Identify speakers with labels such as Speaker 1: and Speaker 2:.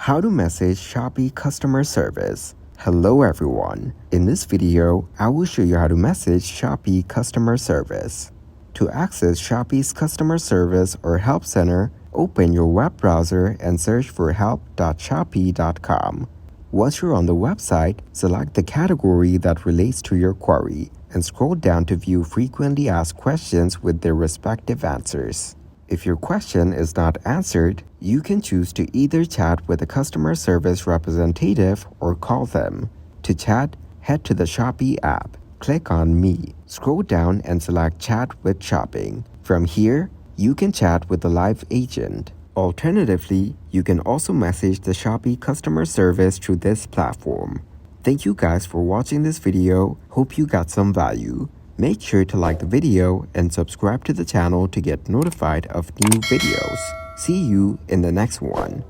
Speaker 1: How to message Shopee customer service. Hello everyone. In this video, I will show you how to message Shopee customer service. To access Shopee's customer service or help center, open your web browser and search for help.shopee.com. Once you're on the website, select the category that relates to your query and scroll down to view frequently asked questions with their respective answers. If your question is not answered, you can choose to either chat with a customer service representative or call them. To chat, head to the Shopee app. Click on Me. Scroll down and select Chat with Shopping. From here, you can chat with a live agent. Alternatively, you can also message the Shopee customer service through this platform. Thank you guys for watching this video. Hope you got some value. Make sure to like the video and subscribe to the channel to get notified of new videos. See you in the next one.